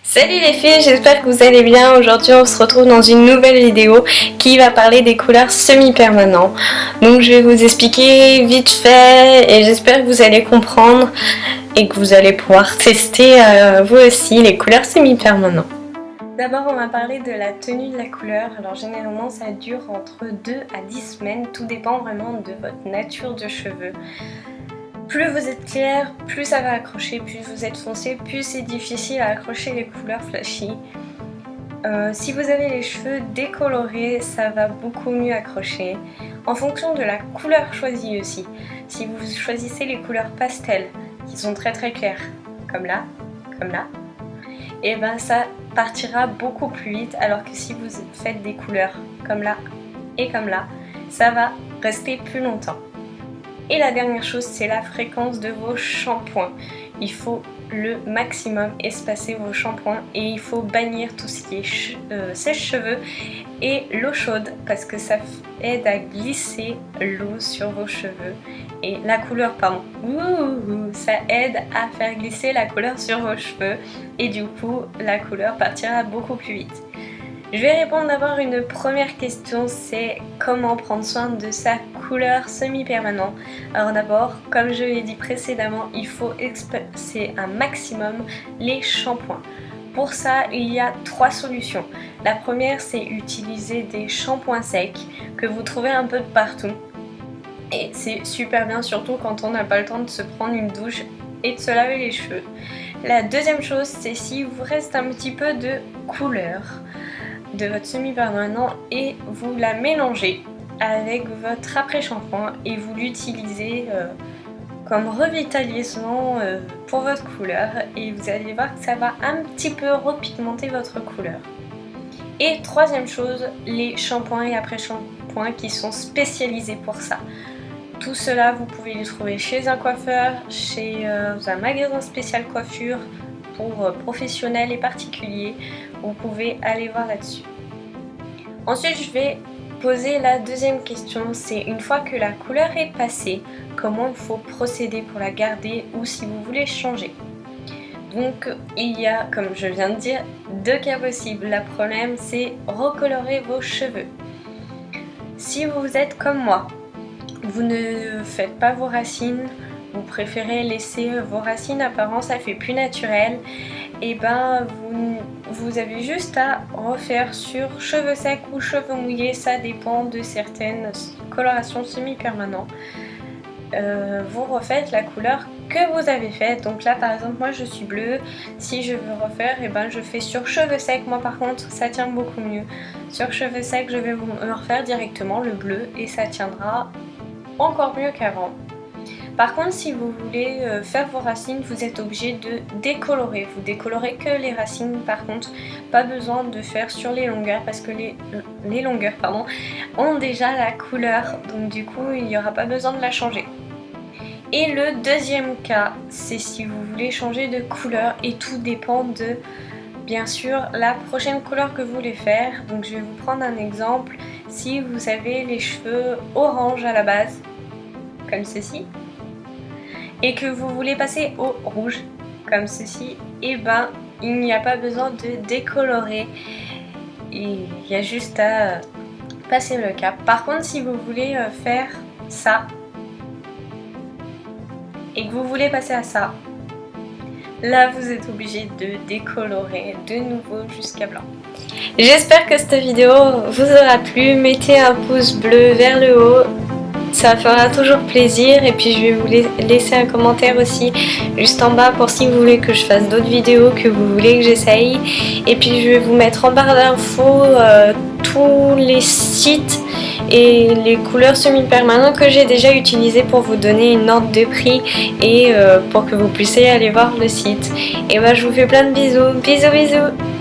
Salut les filles, j'espère que vous allez bien. Aujourd'hui on se retrouve dans une nouvelle vidéo qui va parler des couleurs semi-permanents. Donc je vais vous expliquer vite fait et j'espère que vous allez comprendre et que vous allez pouvoir tester vous aussi les couleurs semi-permanents. D'abord on va parler de la tenue de la couleur. Alors généralement ça dure entre 2 à 10 semaines, tout dépend vraiment de votre nature de cheveux. Plus vous êtes clair, plus ça va accrocher, plus vous êtes foncé, plus c'est difficile à accrocher les couleurs flashy. Si vous avez les cheveux décolorés, ça va beaucoup mieux accrocher. En fonction de la couleur choisie aussi. Si vous choisissez les couleurs pastel, qui sont très claires, comme là, et ben ça partira beaucoup plus vite, alors que si vous faites des couleurs comme là et comme là, ça va rester plus longtemps. Et la dernière chose, c'est la fréquence de vos shampoings. Il faut le maximum espacer vos shampoings et il faut bannir tout ce qui est sèche-cheveux et l'eau chaude parce que ça aide à glisser l'eau sur vos cheveux. Et la couleur, ça aide à faire glisser la couleur sur vos cheveux et du coup la couleur partira beaucoup plus vite. Je vais répondre d'abord à une première question, c'est comment prendre soin de sa couleur semi-permanent. Alors d'abord, comme je l'ai dit précédemment, il faut espacer un maximum les shampoings. Pour ça, il y a 3 solutions. La première, c'est utiliser des shampoings secs que vous trouvez un peu de partout. Et c'est super bien, surtout quand on n'a pas le temps de se prendre une douche et de se laver les cheveux. La deuxième chose, c'est s'il vous reste un petit peu de couleur de votre semi-permanent et vous la mélangez avec votre après-shampoing et vous l'utilisez comme revitalisant pour votre couleur et vous allez voir que ça va un petit peu repigmenter votre couleur. Et troisième chose, les shampoings et après-shampoings qui sont spécialisés pour ça. Tout cela, vous pouvez les trouver chez un coiffeur, chez un magasin spécial coiffure pour professionnels et particuliers. Vous pouvez aller voir là-dessus. Ensuite, je vais poser la deuxième question, c'est une fois que la couleur est passée, comment il faut procéder pour la garder ou si vous voulez changer. Donc il y a, comme je viens de dire, 2 cas possibles. Le problème, c'est recolorer vos cheveux. Si vous êtes comme moi, vous ne faites pas vos racines, vous préférez laisser vos racines apparentes, ça fait plus naturel, et ben vous avez juste à refaire sur cheveux secs ou cheveux mouillés, ça dépend de certaines colorations semi-permanentes. Vous refaites la couleur que vous avez faite. Donc là par exemple moi je suis bleue, si je veux refaire, et ben je fais sur cheveux secs. Moi par contre ça tient beaucoup mieux. Sur cheveux secs je vais me refaire directement le bleu et ça tiendra encore mieux qu'avant. Par contre, si vous voulez faire vos racines, vous êtes obligé de décolorer. Vous décolorez que les racines, par contre, pas besoin de faire sur les longueurs parce que les longueurs ont déjà la couleur. Donc du coup, il n'y aura pas besoin de la changer. Et le deuxième cas, c'est si vous voulez changer de couleur et tout dépend de, bien sûr, la prochaine couleur que vous voulez faire. Donc je vais vous prendre un exemple. Si vous avez les cheveux orange à la base, comme ceci, et que vous voulez passer au rouge comme ceci, et ben il n'y a pas besoin de décolorer, il y a juste à passer le cap. Par contre si vous voulez faire ça et que vous voulez passer à ça, là vous êtes obligé de décolorer de nouveau jusqu'à blanc. J'espère que cette vidéo vous aura plu, mettez un pouce bleu vers le haut, ça fera toujours plaisir, et puis je vais vous laisser un commentaire aussi juste en bas pour si vous voulez que je fasse d'autres vidéos, que vous voulez que j'essaye. Et puis je vais vous mettre en barre d'infos tous les sites et les couleurs semi-permanentes que j'ai déjà utilisées pour vous donner une ordre de prix et pour que vous puissiez aller voir le site. Et ben je vous fais plein de bisous, bisous.